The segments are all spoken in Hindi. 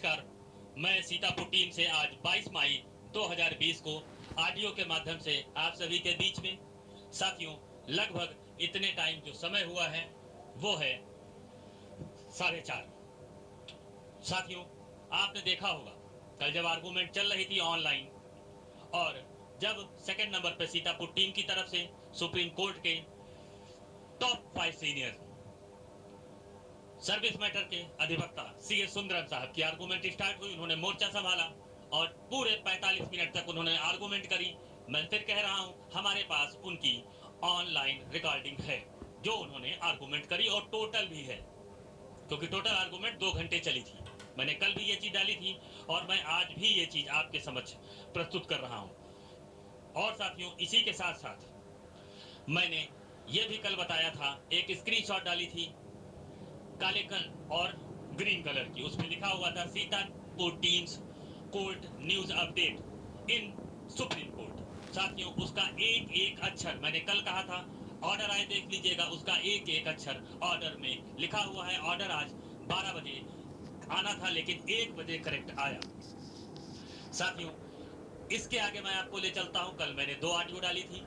नमस्कार, मैं सीतापुर टीम से आज 22 मई 2020 को ऑडियो के माध्यम से आप सभी के बीच में साथियों लगभग इतने टाइम जो समय हुआ है वो है 4:30। साथियों आपने देखा होगा कल जब आर्गूमेंट चल रही थी ऑनलाइन और जब सेकंड नंबर पे सीतापुर टीम की तरफ से सुप्रीम कोर्ट के टॉप 5 सीनियर सर्विस मैटर के अधिवक्ता CS सुंदरम साहब की आर्गूमेंट स्टार्ट हुई। उन्होंने मोर्चा संभाला और पूरे 45 मिनट तक उन्होंने आर्गूमेंट करी। मैं फिर कह रहा हूं हमारे पास उनकी ऑनलाइन रिकॉर्डिंग है जो उन्होंने आर्गूमेंट करी और टोटल भी है, क्योंकि टोटल आर्गूमेंट 2 घंटे चली थी। मैंने कल भी ये चीज डाली थी और मैं आज भी ये चीज आपके समक्ष प्रस्तुत कर रहा हूं। और साथियों इसी के साथ साथ मैंने ये भी कल बताया था, एक स्क्रीनशॉट डाली थी काले और ग्रीन कलर की, उसमें लिखा हुआ था Sitapur teams court news update in supreme court. साथियों उसका एक एक अक्षर मैंने कल कहा था, ऑर्डर आए देख लीजिएगा, उसका एक एक अक्षर ऑर्डर में लिखा हुआ है। ऑर्डर आज 12 बजे आना था लेकिन 1 बजे करेक्ट आया। साथियों इसके आगे मैं आपको ले चलता हूं। कल मैंने 2 ऑडियो डाली थी,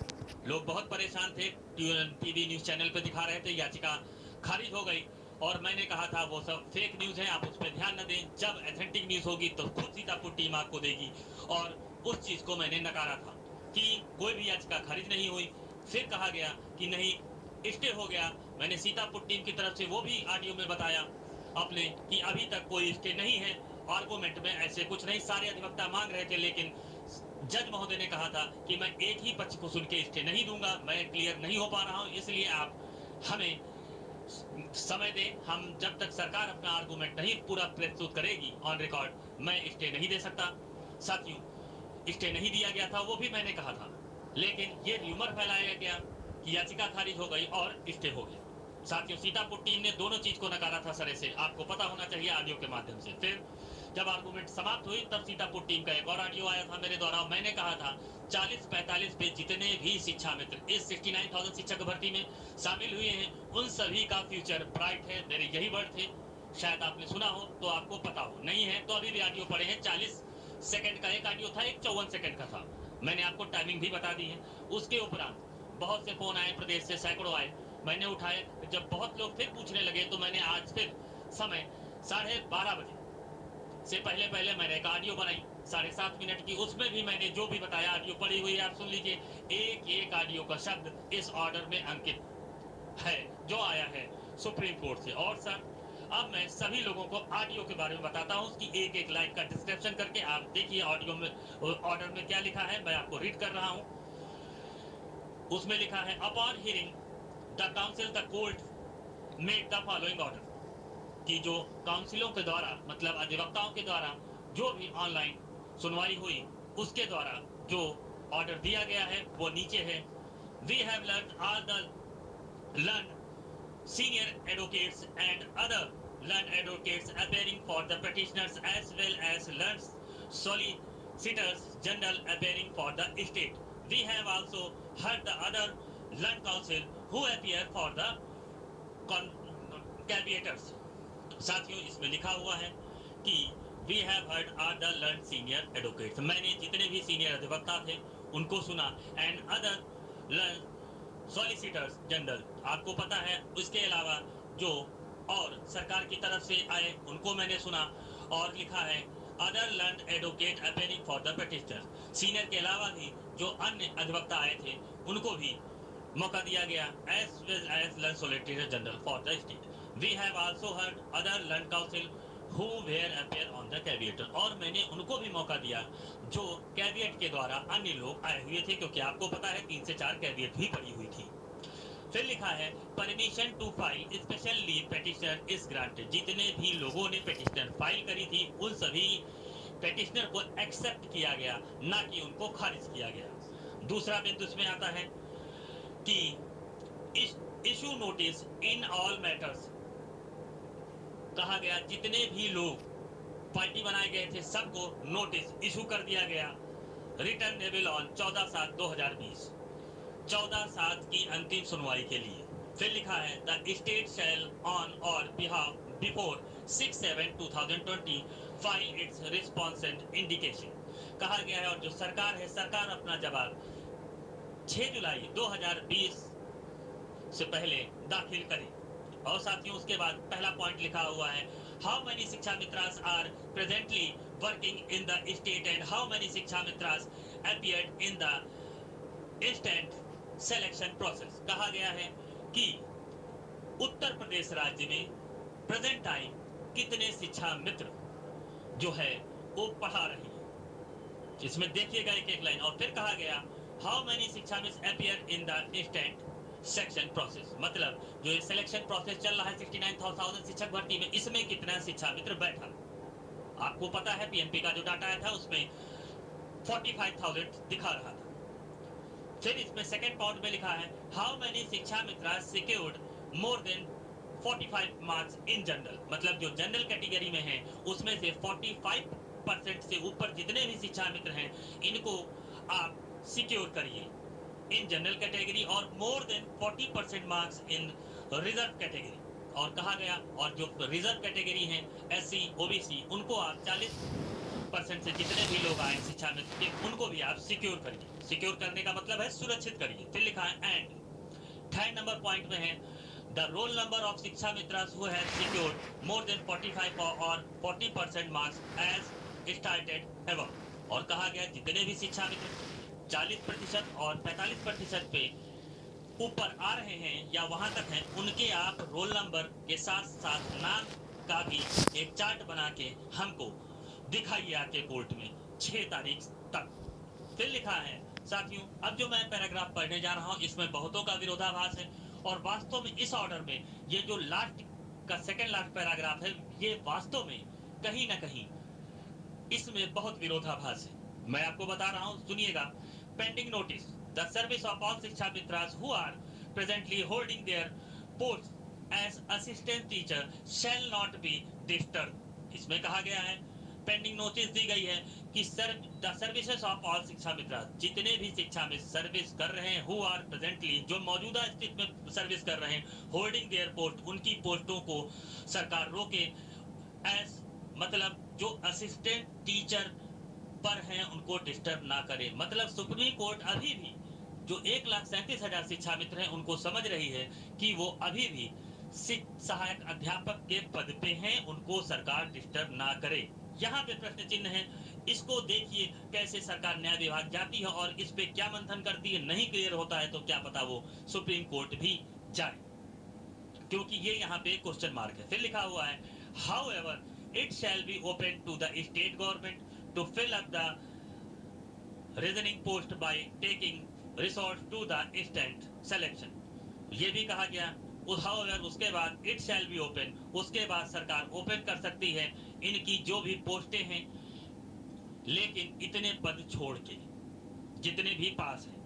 लोग बहुत परेशान थे, टीवी न्यूज चैनल पे दिखा रहे थे याचिका खारिज हो गई और मैंने कहा था वो सब फेक न्यूज है, आप उस पर ध्यान न दें, जब ऑथेंटिक न्यूज होगी तो खुद सीतापुर टीम आपको देगी। और उस चीज को मैंने नकारा था कि कोई भी याचिका खारिज नहीं हुई। फिर कहा गया कि नहीं स्टे हो गया। मैंने सीतापुर टीम की तरफ से वो भी ऑडियो में बताया अपने कि अभी तक कोई स्टे नहीं है, आर्गूमेंट में ऐसे कुछ नहीं, सारे अधिवक्ता मांग रहे थे लेकिन जज महोदय ने कहा था कि मैं एक ही पक्ष को सुन के स्टे नहीं दूंगा, मैं क्लियर नहीं हो पा रहा हूं, इसलिए आप हमें समय दें। हम जब तक सरकार अपना आर्गूमेंट नहीं पूरा प्रस्तुत करेगी ऑन रिकॉर्ड मैं स्टे नहीं दे सकता। साथियों स्टे नहीं दिया गया था वो भी मैंने कहा था, लेकिन ये र्यूमर फैलाया गया कि याचिका खारिज हो गई और स्टे हो गया। साथियों सीतापुर टीम ने दोनों चीज को नकारा था सरे से, आपको पता होना चाहिए ऑडियो के माध्यम से। फिर जब आर्गूमेंट समाप्त हुई तब सीतापुर टीम का एक और ऑडियो आया था मेरे द्वारा। मैंने कहा था 40-45 पे जितने भी शिक्षा मित्र इस 69,000 शिक्षक भर्ती में शामिल हुए हैं उन सभी का फ्यूचर ब्राइट है, मेरे यही वर्ड थे। शायद आपने सुना हो तो आपको पता हो, नहीं है तो अभी भी ऑडियो पड़े हैं। 40 सेकंड का एक ऑडियो था, एक 54 सेकंड का था, मैंने आपको टाइमिंग भी बता दी है। उसके उपरांत बहुत से फोन आए, प्रदेश से सैकड़ों आए, मैंने उठाए। जब बहुत लोग फिर पूछने लगे तो मैंने आज फिर समय 12:30 बजे से पहले मैंने एक ऑडियो बनाई 7.5 मिनट की, उसमें भी मैंने जो भी बताया ऑडियो पड़ी हुई है, आप सुन लीजिए। एक एक ऑडियो का शब्द इस ऑर्डर में अंकित है जो आया है सुप्रीम कोर्ट से। और सर अब मैं सभी लोगों को ऑडियो के बारे में बताता हूं, उसकी एक एक लाइन का डिस्क्रिप्शन करके आप देखिए ऑडियो में ऑर्डर में क्या लिखा है, मैं आपको रीड कर रहा हूं। उसमें लिखा है upon hearing the council the court made the following order, कि जो काउंसिलों के द्वारा मतलब अधिवक्ताओं के द्वारा जो भी ऑनलाइन सुनवाई हुई उसके द्वारा जो ऑर्डर दिया गया है वो नीचे है। We have learn senior advocates and other learned advocates appearing for the petitioners as well as learned solicitors general appearing for the state. We have also heard the other learned counsel who appear for the caveators. साथियों इसमें लिखा हुआ है कि we have heard our the learn senior advocates, मैंने जितने भी सीनियर अधिवक्ता थे उनको सुना, and other learn solicitors general, आपको पता है उसके अलावा जो और सरकार की तरफ से आए उनको मैंने सुना। और लिखा है other learn advocate appearing for the petitioner, senior के अलावा भी जो अन्य अधिवक्ता आए थे उनको भी मौका दिया गया, as well as learn solicitor general for the state. We have also heard other learn counsel who were appear on the caveat, और मैंने उनको भी मौका दिया जो कैविएट के द्वारा अन्य लोग आए हुए थे, क्योंकि आपको पता है 3 से 4 कैविएट भी पड़ी हुई थी। फिर लिखा है permission to file special leave petition is granted, जितने भी लोगों ने पेटिशन फाइल करी थी उन सभी पेटिशनर को एक्सेप्ट किया गया, ना कि उनको खारिज किया गया। दूसरा बिंदु इसमें आता है कि issue notice in all matters, कहा गया जितने भी लोग पार्टी बनाए गए थे सबको नोटिस इशू कर दिया गया, रिटर्नेबल ऑन 14/7/2020, 14/7 की अंतिम सुनवाई के लिए। फिर लिखा है द स्टेट शैल ऑन और behalf before 6/7/2020 file it's response and indication. कहा गया है और जो सरकार है, सरकार अपना जवाब 6 जुलाई 2020 से पहले दाखिल करे। और साथियों उसके बाद पहला पॉइंट लिखा हुआ है, how many Shiksha Mitras are presently working in the state and how many Shiksha Mitras appeared in the instant selection process. कहा गया है कि उत्तर प्रदेश राज्य में प्रेजेंट टाइम कितने शिक्षा मित्र जो है वो पढ़ा रही है। इसमें देखिएगा एक एक लाइन। और फिर कहा गया, how many Shiksha Mitra appear in the instant section process, मतलब जो ये सिलेक्शन प्रोसेस चल रहा है 69,000 शिक्षक भर्ती में, इसमें कितना शिक्षा मित्र बैठा। आपको पता है पीएमपी का जो डाटा आया था उसमें 45,000 दिखा रहा था। फिर इसमें सेकंड पॉइंट में लिखा है, how many Shiksha Mitra secured more than 45 marks in general, मतलब जो जनरल कैटेगरी में है उसमें से 45% से ऊपर जितने भी शिक्षा मित्र हैं इनको आप सिक्योर करिए इन जनरल कैटेगरी, और more than 40% marks in reserve category. और कहा गया, और जो रिजर्व कैटेगरी है एससी ओबीसी उनको आप 40% से जितने भी लोग आए शिक्षा मित्र के उनको भी आप सिक्योर करिए। सिक्योर करने का मतलब है सुरक्षित करिए। फिर लिखा है एंड थर्ड नंबर पॉइंट में है, the role number of Shiksha Mitras who have secured more than 45 और 40% मार्क्स एज स्टार्टेड एबव। और कहा गया जितने भी शिक्षा मित्र 40% और 45% पे ऊपर आ रहे हैं या वहां तक हैं उनके आप रोल नंबर के साथ साथ नाम का भी एक चार्ट बना के हमको दिखाइए आके कोर्ट में 6 तारीख तक। फिर लिखा है साथियों, अब जो मैं पैराग्राफ पढ़ने जा रहा हूं इसमें बहुतों का विरोधाभास है और वास्तव में इस ऑर्डर में ये जो लास्ट का सेकंड लास्ट पैराग्राफ है ये वास्तव में कहीं ना कहीं इसमें बहुत विरोधाभास है। मैं आपको बता रहा हूं, सुनिएगा। Pending notice, the service of all Shiksha Mitras who are presently holding their post as assistant teacher shall not be disturb. इसमें कहा गया है, पेंडिंग नोटिस दी गई है कि द सर्विसेज ऑफ ऑल शिक्षा मित्र, जितने भी शिक्षा में सर्विस कर रहे हैं, हु आर प्रेजेंटली, जो मौजूदा स्थिति में सर्विस कर रहे हैं, होल्डिंग देयर पोस्ट, उनकी पोस्टों को सरकार रोके, एज मतलब जो असिस्टेंट टीचर पर हैं उनको डिस्टर्ब ना करे। मतलब सुप्रीम कोर्ट अभी भी जो 1,37,000 शिक्षा मित्र हैं उनको समझ रही है कि वो अभी भी सहायक अध्यापक के पद पे हैं, उनको सरकार डिस्टर्ब ना करे। यहाँ पे प्रश्न चिन्ह है, इसको देखिए कैसे सरकार न्याय विभाग जाती है और इस पे क्या मंथन करती है। नहीं क्लियर होता है तो क्या पता वो सुप्रीम कोर्ट भी जाए, क्योंकि ये यहाँ पे क्वेश्चन मार्क है। फिर लिखा हुआ है, however it shall be open to the state government to fill up the reasoning post by taking resource to the instant selection. ये भी कहा गया, हाउएवर उसके बाद इट शैल बी ओपन, उसके बाद सरकार ओपन कर सकती है इनकी जो भी पोस्टें हैं, लेकिन इतने पद छोड़ के जितने भी पास हैं।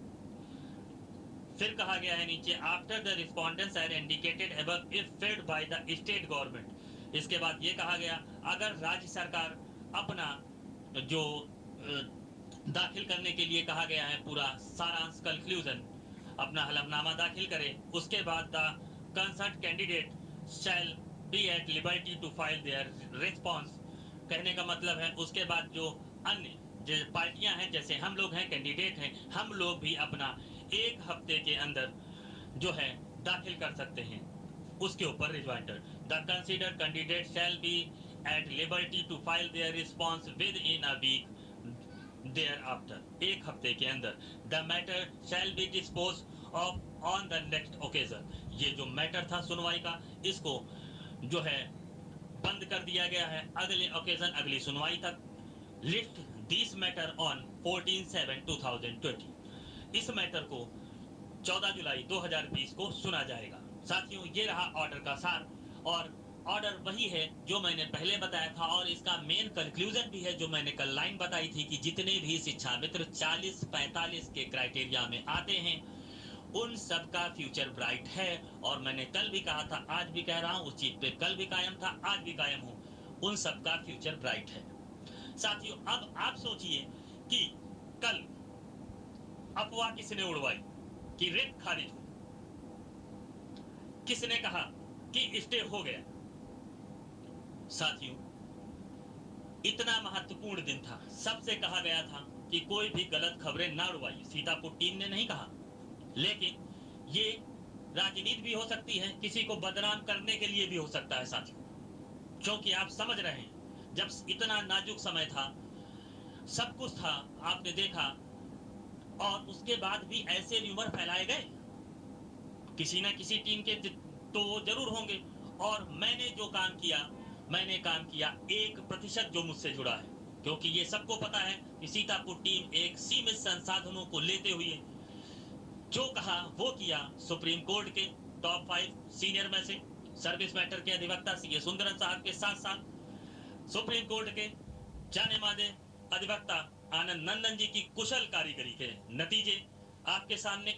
फिर कहा गया है नीचे, after the respondents are indicated above if filled by the state government. इसके बाद ये कहा गया, अगर राज्य सरकार अपना जो दाखिल करने के लिए कहा गया है पूरा सारांश कंक्लूजन अपना हलफनामा दाखिल करे, उसके बाद the concern candidate shall be at liberty to file their response. कहने का मतलब है उसके बाद जो अन्य जो पार्टियां हैं, जैसे हम लोग हैं, कैंडिडेट हैं, हम लोग भी अपना 1 हफ्ते के अंदर जो है दाखिल कर सकते हैं उसके ऊपर rejoinder. The considered candidate shall be at liberty to file their response within a week thereafter, 1 हफ्ते के अंदर। The matter shall be dispose of on the next occasion. ये जो मैटर था सुनवाई का, इसको जो है बंद कर दिया गया है अगले ओकेजन, अगली सुनवाई तक। List this matter on 14/7/2020। इस मैटर को 14 जुलाई 2020 को सुना जाएगा। साथियों ये रहा ऑर्डर का सार, और ऑर्डर वही है जो मैंने पहले बताया था, और इसका मेन कंक्लूजन भी है जो मैंने कल लाइन बताई थी कि जितने भी शिक्षा मित्र 40-45 के क्राइटेरिया में आते हैं उन सबका फ्यूचर ब्राइट है। और मैंने कल भी कहा था, आज भी कह रहा हूं, उस चीज पे कल भी कायम था, आज भी कायम हूं, उन सबका फ्यूचर ब्राइट है। साथियों अब आप सोचिए कि कल अफवाह किसने उड़वाई कि रेट खारिज हो, किसने कहा कि स्टे हो गया। साथियों इतना महत्वपूर्ण दिन था। सबसे कहा गया था कि कोई भी गलत खबरें ना उड़वाइए। सीतापुर टीम ने नहीं कहा, लेकिन ये राजनीति भी हो सकती है, किसी को बदनाम करने के लिए भी हो सकता है साथियों, क्योंकि आप समझ रहे हैं जब इतना नाजुक समय था, सब कुछ था, आपने देखा, और उसके बाद भी ऐसे र्यूमर फैलाए गए। किसी ना किसी टीम के तो वो जरूर होंगे। और मैंने जो काम किया, मैंने काम किया 1% जो मुझसे जुड़ा है, क्योंकि ये सबको पता है कि सीतापुर टीम एक सीमित संसाधनों को लेते हुए जो कहा वो किया। सुप्रीम कोर्ट के टॉप 5 सीनियर में से सर्विस मैटर के अधिवक्ता सीए सुंदरन साहब के साथ साथ सुप्रीम कोर्ट के जाने माने अधिवक्ता आनंद नंदन जी की कुशल कारीगरी के नतीजे आपके सामने